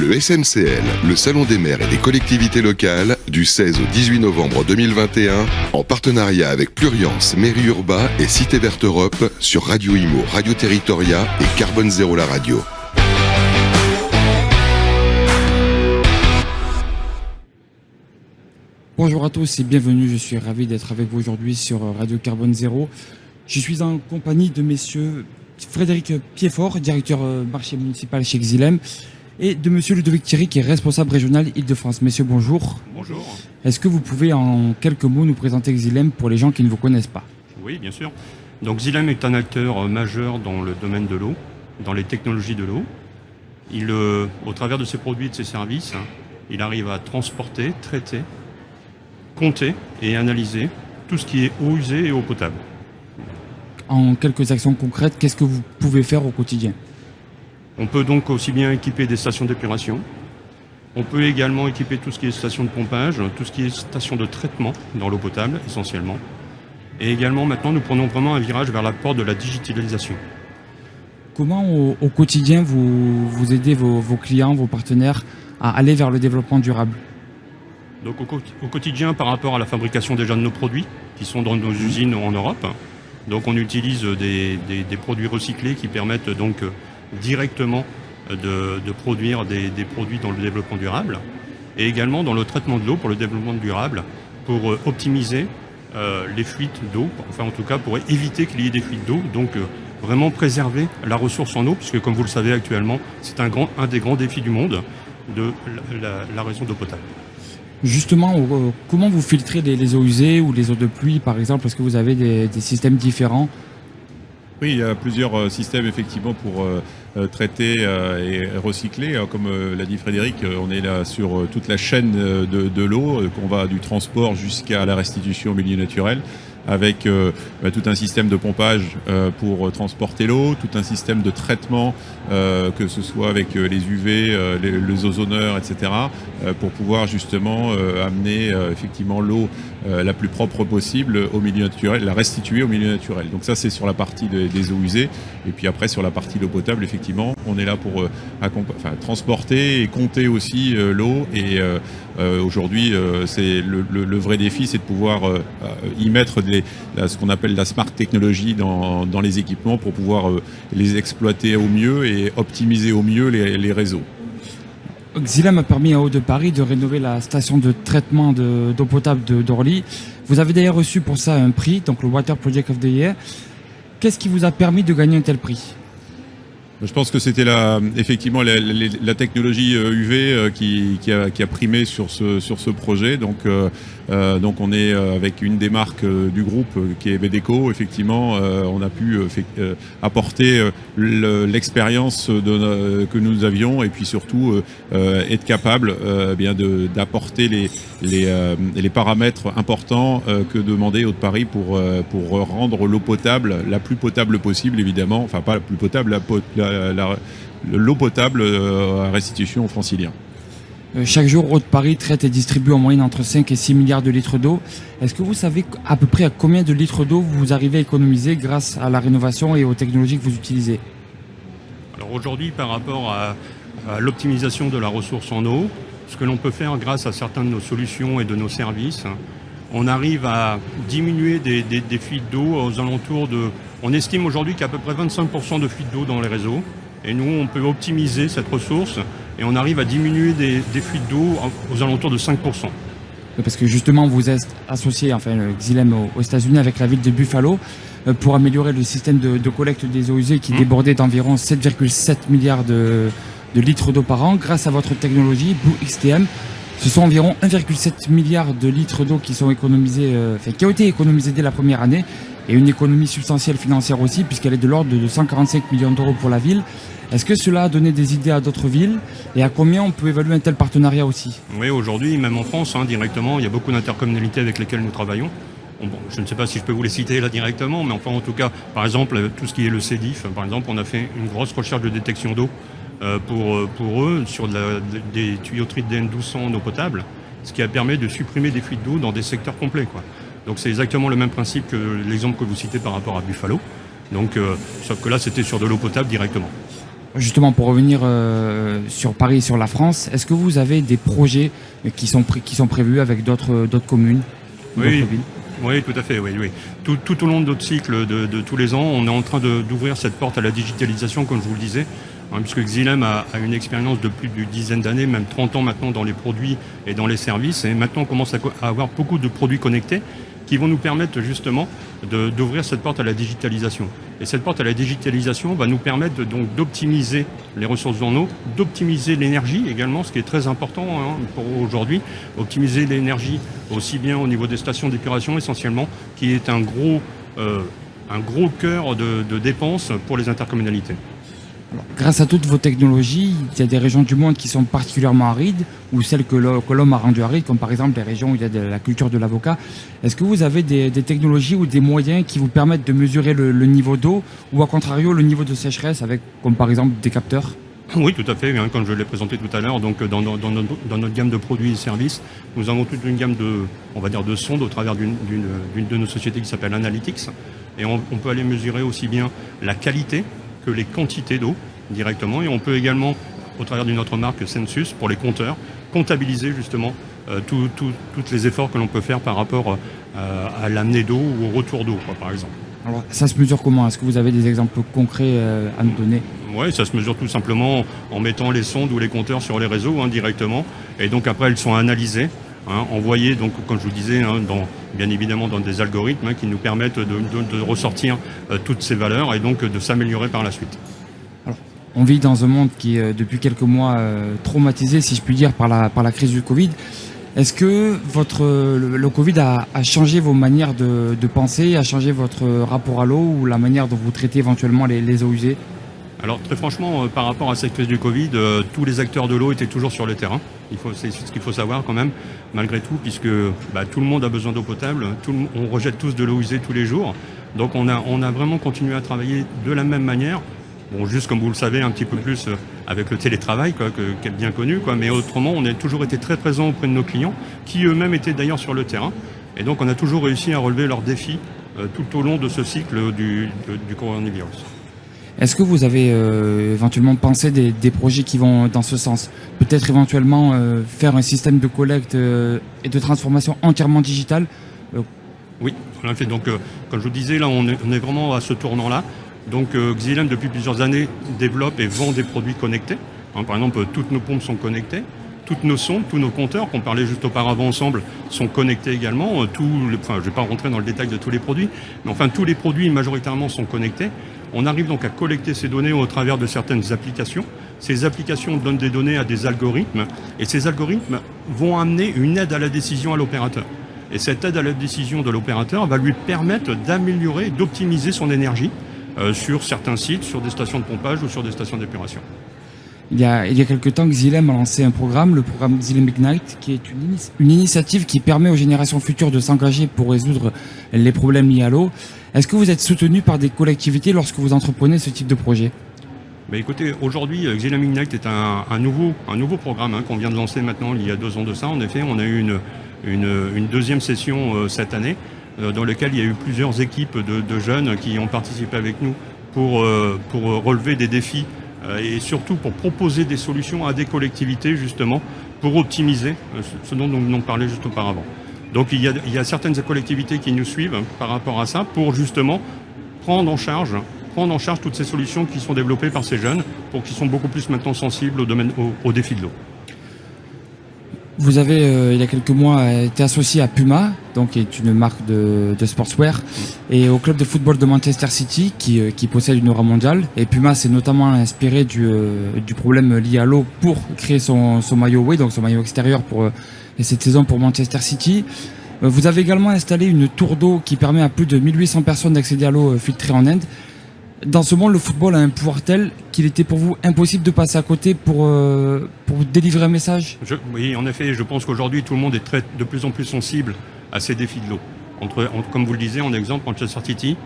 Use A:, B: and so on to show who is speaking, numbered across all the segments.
A: Le SMCL, le Salon des maires et des collectivités locales, du 16 au 18 novembre 2021, en partenariat avec Pluriance, Mairie Urba et Cité Verte Europe, sur Radio Imo, Radio Territoria et Carbone Zéro la radio.
B: Bonjour à tous et bienvenue, je suis ravi d'être avec vous aujourd'hui sur Radio Carbone Zéro. Je suis en compagnie de messieurs Frédéric Piedfort, directeur marché municipal chez Xylem, et de monsieur Ludovic Thierry, qui est responsable régional Île-de-France. Messieurs, bonjour.
C: Bonjour.
B: Est-ce que vous pouvez en quelques mots nous présenter Xylem pour les gens qui ne vous connaissent pas?
C: Oui, bien sûr. Donc Xylem est un acteur majeur dans le domaine de l'eau, dans les technologies de l'eau. Au travers de ses produits et de ses services, il arrive à transporter, traiter, compter et analyser tout ce qui est eau usée et eau potable.
B: En quelques actions concrètes, qu'est-ce que vous pouvez faire au quotidien?
C: On peut donc aussi bien équiper des stations d'épuration. On peut également équiper tout ce qui est station de pompage, tout ce qui est station de traitement dans l'eau potable essentiellement. Et également maintenant nous prenons vraiment un virage vers l'apport de la digitalisation.
B: Comment au quotidien vous aidez vos clients, vos partenaires à aller vers le développement durable?
C: Donc au quotidien par rapport à la fabrication déjà de nos produits qui sont dans nos usines en Europe. Donc on utilise des produits recyclés qui permettent donc directement de produire des produits dans le développement durable et également dans le traitement de l'eau pour le développement durable pour optimiser les fuites d'eau, enfin en tout cas pour éviter qu'il y ait des fuites d'eau, donc vraiment préserver la ressource en eau puisque comme vous le savez actuellement c'est un des grands défis du monde de la réseau d'eau potable.
B: Justement, comment vous filtrez les eaux usées ou les eaux de pluie par exemple? Est-ce que vous avez des systèmes différents?
D: Oui, il y a plusieurs systèmes effectivement pour traiter et recycler. Comme l'a dit Frédéric, on est là sur toute la chaîne de l'eau, qu'on va du transport jusqu'à la restitution au milieu naturel, avec tout un système de pompage pour transporter l'eau, tout un système de traitement, que ce soit avec les UV, les ozoneurs, etc., pour pouvoir justement amener effectivement l'eau la plus propre possible au milieu naturel, la restituer au milieu naturel. Donc ça c'est sur la partie des eaux usées, et puis après sur la partie de l'eau potable, effectivement, on est là pour transporter et compter aussi l'eau, et aujourd'hui c'est le vrai défi, c'est de pouvoir y mettre ce qu'on appelle la smart technologie dans les équipements pour pouvoir les exploiter au mieux et optimiser au mieux les réseaux.
B: Xylem a permis à Haut-de-Paris de rénover la station de traitement d'eau potable d'Orly. Vous avez d'ailleurs reçu pour ça un prix, donc le Water Project of the Year. Qu'est-ce qui vous a permis de gagner un tel prix?
D: Je pense que c'était effectivement la technologie UV qui a primé sur ce projet. Donc on est avec une des marques du groupe qui est Vedeco. Effectivement, on a pu apporter l'expérience que nous avions, et puis surtout être capable d'apporter les paramètres importants que demandait Haute-Paris pour rendre l'eau potable la plus potable possible, évidemment. Enfin, pas la plus potable, l'eau potable à restitution aux Franciliens.
B: Chaque jour, Haute-Paris traite et distribue en moyenne entre 5 et 6 milliards de litres d'eau. Est-ce que vous savez à peu près à combien de litres d'eau vous arrivez à économiser grâce à la rénovation et aux technologies que vous utilisez?
C: Alors aujourd'hui, par rapport à l'optimisation de la ressource en eau, ce que l'on peut faire grâce à certaines de nos solutions et de nos services, on arrive à diminuer des fuites d'eau aux alentours de... On estime aujourd'hui qu'il y a à peu près 25% de fuites d'eau dans les réseaux. Et nous, on peut optimiser cette ressource et on arrive à diminuer des fuites d'eau aux alentours de 5%.
B: Parce que justement, vous êtes associé, Xylem aux États-Unis avec la ville de Buffalo pour améliorer le système de collecte des eaux usées qui débordait d'environ 7,7 milliards de litres d'eau par an. Grâce à votre technologie, BlueXTM, ce sont environ 1,7 milliard de litres d'eau qui ont été économisés dès la première année, et une économie substantielle financière aussi, puisqu'elle est de l'ordre de 145 millions d'euros pour la ville. Est-ce que cela a donné des idées à d'autres villes, et à combien on peut évaluer un tel partenariat aussi?
C: Oui, aujourd'hui, même en France, directement, il y a beaucoup d'intercommunalités avec lesquelles nous travaillons. Je ne sais pas si je peux vous les citer là directement, mais enfin en tout cas, par exemple, tout ce qui est le CEDIF, par exemple, on a fait une grosse recherche de détection d'eau pour eux sur des tuyauteries de DN1200 en eau potable, ce qui a permis de supprimer des fuites d'eau dans des secteurs complets, quoi. Donc c'est exactement le même principe que l'exemple que vous citez par rapport à Buffalo. Donc, sauf que là, c'était sur de l'eau potable directement.
B: Justement, pour revenir sur Paris et sur la France, est-ce que vous avez des projets qui sont prévus avec d'autres communes, d'autres villes ?
C: Oui, tout à fait. Oui. Tout au long de notre cycle de tous les ans, on est en train d'ouvrir cette porte à la digitalisation, comme je vous le disais, puisque Xylem a une expérience de plus d'une dizaine d'années, même 30 ans maintenant dans les produits et dans les services. Et maintenant, on commence à avoir beaucoup de produits connectés qui vont nous permettre justement d'ouvrir cette porte à la digitalisation. Et cette porte à la digitalisation va nous permettre donc d'optimiser les ressources en eau, d'optimiser l'énergie également, ce qui est très important pour aujourd'hui, optimiser l'énergie aussi bien au niveau des stations d'épuration essentiellement, qui est un gros cœur de dépenses pour les intercommunalités.
B: Alors, grâce à toutes vos technologies, il y a des régions du monde qui sont particulièrement arides ou celles que l'homme a rendues arides, comme par exemple les régions où il y a de la culture de l'avocat. Est-ce que vous avez des technologies ou des moyens qui vous permettent de mesurer le niveau d'eau ou à contrario le niveau de sécheresse avec, comme par exemple, des capteurs ?
C: Oui, tout à fait, comme je l'ai présenté tout à l'heure. Donc, dans notre gamme de produits et services, nous avons toute une gamme de sondes au travers d'une de nos sociétés qui s'appelle Analytics. Et on peut aller mesurer aussi bien la qualité que les quantités d'eau directement. Et on peut également, au travers d'une autre marque, Sensus, pour les compteurs, comptabiliser justement tous les efforts que l'on peut faire par rapport à l'amener d'eau ou au retour d'eau, par exemple.
B: Alors, ça se mesure comment ? Est-ce que vous avez des exemples concrets à nous donner ?
C: Oui, ça se mesure tout simplement en mettant les sondes ou les compteurs sur les réseaux directement. Et donc après, elles sont analysées, envoyées, donc, comme je vous disais, bien évidemment dans des algorithmes qui nous permettent de ressortir toutes ces valeurs et donc de s'améliorer par la suite.
B: Alors, on vit dans un monde qui est depuis quelques mois traumatisé, si je puis dire, par la crise du Covid. Est-ce que le Covid a changé vos manières de penser, a changé votre rapport à l'eau ou la manière dont vous traitez éventuellement les eaux usées ?
C: Alors très franchement, par rapport à cette crise du Covid, tous les acteurs de l'eau étaient toujours sur le terrain. C'est ce qu'il faut savoir quand même, malgré tout, puisque tout le monde a besoin d'eau potable, on rejette tous de l'eau usée tous les jours. Donc on a vraiment continué à travailler de la même manière. Bon, juste comme vous le savez, un petit peu plus avec le télétravail, qui est bien connu, mais autrement, on a toujours été très présents auprès de nos clients, qui eux-mêmes étaient d'ailleurs sur le terrain. Et donc, on a toujours réussi à relever leurs défis tout au long de ce cycle du coronavirus.
B: Est-ce que vous avez éventuellement pensé des projets qui vont dans ce sens ? Peut-être éventuellement faire un système de collecte et de transformation entièrement digital ?
C: Oui, on l'a fait. Donc, comme je vous disais, là, on est vraiment à ce tournant-là. Donc Xylem, depuis plusieurs années, développe et vend des produits connectés. Par exemple, toutes nos pompes sont connectées, toutes nos sondes, tous nos compteurs, qu'on parlait juste auparavant ensemble, sont connectés également. Je ne vais pas rentrer dans le détail de tous les produits, mais enfin tous les produits majoritairement sont connectés. On arrive donc à collecter ces données au travers de certaines applications. Ces applications donnent des données à des algorithmes, et ces algorithmes vont amener une aide à la décision à l'opérateur. Et cette aide à la décision de l'opérateur va lui permettre d'améliorer, d'optimiser son énergie, sur certains sites, sur des stations de pompage ou sur des stations d'épuration.
B: Il y a quelques temps, Xylem a lancé un programme, le programme Xylem Ignite, qui est une initiative qui permet aux générations futures de s'engager pour résoudre les problèmes liés à l'eau. Est-ce que vous êtes soutenu par des collectivités lorsque vous entreprenez ce type de projet ?
C: Écoutez, aujourd'hui, Xylem Ignite est un nouveau programme qu'on vient de lancer maintenant, il y a 2 ans de ça. En effet, on a eu une deuxième session cette année, dans lequel il y a eu plusieurs équipes de jeunes qui ont participé avec nous pour relever des défis et surtout pour proposer des solutions à des collectivités justement pour optimiser ce dont nous venons de parler juste auparavant. Donc il y a certaines collectivités qui nous suivent par rapport à ça pour justement prendre en charge toutes ces solutions qui sont développées par ces jeunes qui sont beaucoup plus maintenant sensibles au défi de l'eau.
B: Vous avez, il y a quelques mois, été associé à Puma, donc qui est une marque de sportswear, et au club de football de Manchester City, qui possède une aura mondiale. Et Puma s'est notamment inspiré du problème lié à l'eau pour créer son maillot away, donc son maillot extérieur et cette saison pour Manchester City. Vous avez également installé une tour d'eau qui permet à plus de 1800 personnes d'accéder à l'eau filtrée en Inde. Dans ce monde, le football a un pouvoir tel qu'il était pour vous impossible de passer à côté pour délivrer un message ?
C: Oui, en effet, je pense qu'aujourd'hui, tout le monde est de plus en plus sensible à ces défis de l'eau. Comme vous le disiez, en exemple, Manchester City,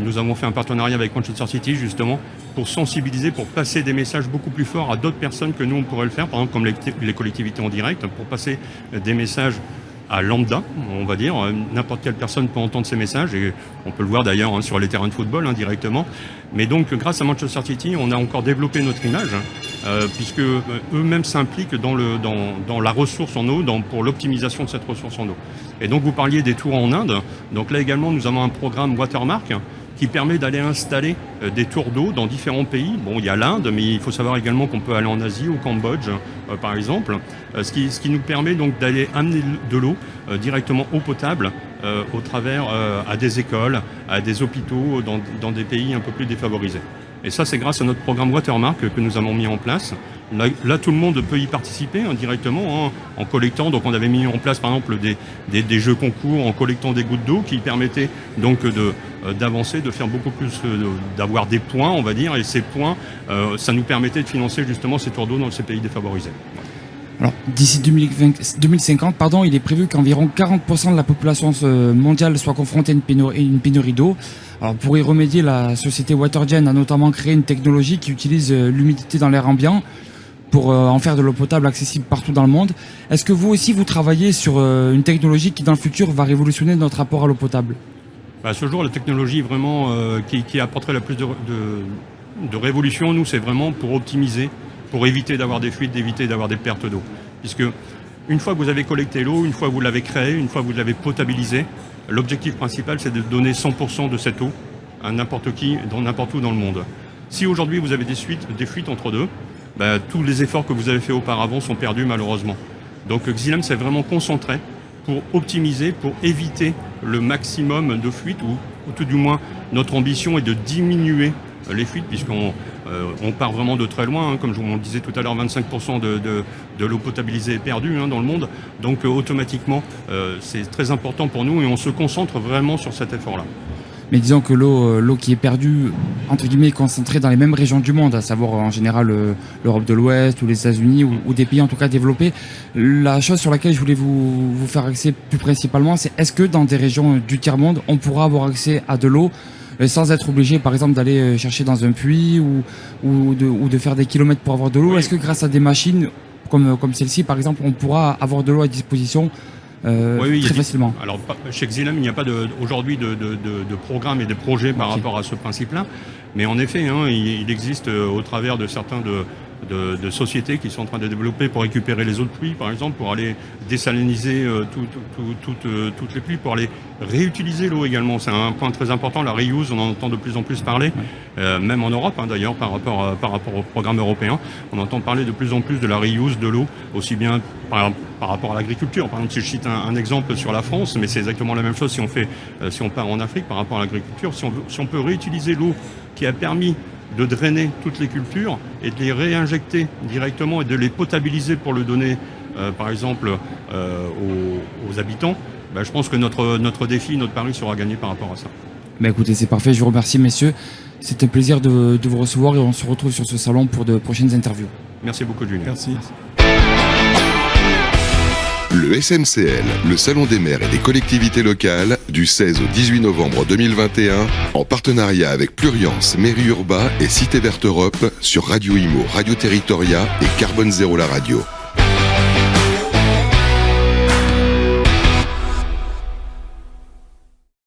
C: nous avons fait un partenariat avec Manchester City, justement, pour sensibiliser, pour passer des messages beaucoup plus forts à d'autres personnes que nous, on pourrait le faire, par exemple, comme les collectivités en direct, pour passer des messages lambda, on va dire. N'importe quelle personne peut entendre ces messages et on peut le voir d'ailleurs sur les terrains de football directement. Mais donc grâce à Manchester City, on a encore développé notre image puisque eux-mêmes s'impliquent dans la ressource en eau, pour l'optimisation de cette ressource en eau. Et donc vous parliez des tours en Inde. Donc là également nous avons un programme Watermark qui permet d'aller installer des tours d'eau dans différents pays. Bon, il y a l'Inde, mais il faut savoir également qu'on peut aller en Asie, au Cambodge, par exemple, ce qui nous permet donc d'aller amener de l'eau directement eau potable au travers à des écoles, à des hôpitaux, dans des pays un peu plus défavorisés. Et ça, c'est grâce à notre programme Watermark que nous avons mis en place. Là, tout le monde peut y participer directement en collectant. Donc, on avait mis en place, par exemple, des jeux concours en collectant des gouttes d'eau qui permettaient donc d'avancer, de faire beaucoup plus, d'avoir des points, on va dire. Et ces points, ça nous permettait de financer justement ces tours d'eau dans ces pays défavorisés.
B: Alors, d'ici 2050, il est prévu qu'environ 40% de la population mondiale soit confrontée à une pénurie d'eau. Alors, pour y remédier, la société Watergen a notamment créé une technologie qui utilise l'humidité dans l'air ambiant pour en faire de l'eau potable accessible partout dans le monde. Est-ce que vous aussi, vous travaillez sur une technologie qui, dans le futur, va révolutionner notre rapport à l'eau potable ?
C: À ce jour, la technologie vraiment qui apporterait la plus de révolution, nous, c'est vraiment pour optimiser, pour éviter d'avoir des fuites, d'éviter d'avoir des pertes d'eau. Puisque une fois que vous avez collecté l'eau, une fois que vous l'avez créée, une fois que vous l'avez potabilisée, l'objectif principal, c'est de donner 100% de cette eau à n'importe qui, n'importe où dans le monde. Si aujourd'hui vous avez des fuites entre deux, tous les efforts que vous avez faits auparavant sont perdus malheureusement. Donc Xylem s'est vraiment concentré pour optimiser, pour éviter le maximum de fuites, ou tout du moins notre ambition est de diminuer les fuites, puisqu'on part vraiment de très loin, comme je vous le disais tout à l'heure, 25% de l'eau potabilisée est perdue dans le monde. Donc automatiquement, c'est très important pour nous et on se concentre vraiment sur cet effort-là.
B: Mais disons que l'eau qui est perdue, entre guillemets, est concentrée dans les mêmes régions du monde, à savoir en général l'Europe de l'Ouest ou les États-Unis ou des pays en tout cas développés. La chose sur laquelle je voulais vous faire accès plus principalement, c'est est-ce que dans des régions du tiers-monde, on pourra avoir accès à de l'eau sans être obligé, par exemple, d'aller chercher dans un puits ou de faire des kilomètres pour avoir de l'eau. Oui. Est-ce que grâce à des machines comme celle-ci, par exemple, on pourra avoir de l'eau à disposition très facilement?
C: Alors, chez Xylem, il n'y a pas aujourd'hui de programme et de projet par rapport à ce principe-là. Mais en effet, il existe au travers de certains de sociétés qui sont en train de développer pour récupérer les eaux de pluie, par exemple, pour aller désaliniser toutes les pluies, pour aller réutiliser l'eau également. C'est un point très important, la reuse, on en entend de plus en plus parler, même en Europe d'ailleurs, par rapport au programme européen. On entend parler de plus en plus de la reuse de l'eau, aussi bien par rapport à l'agriculture. Par exemple, si je cite un exemple sur la France, mais c'est exactement la même chose si on part en Afrique par rapport à l'agriculture. Si on peut réutiliser l'eau qui a permis de drainer toutes les cultures et de les réinjecter directement et de les potabiliser pour le donner, par exemple, aux habitants, je pense que notre défi, notre pari sera gagné par rapport à ça.
B: Écoutez, c'est parfait. Je vous remercie, messieurs. C'est un plaisir de vous recevoir et on se retrouve sur ce salon pour de prochaines interviews.
C: Merci beaucoup, Julien.
D: Merci.
A: Le SMCL, le Salon des maires et des collectivités locales, du 16 au 18 novembre 2021, en partenariat avec Pluriance, Mairie Urbain et Cité Verte Europe, sur Radio Imo, Radio Territoria et Carbone Zéro la radio.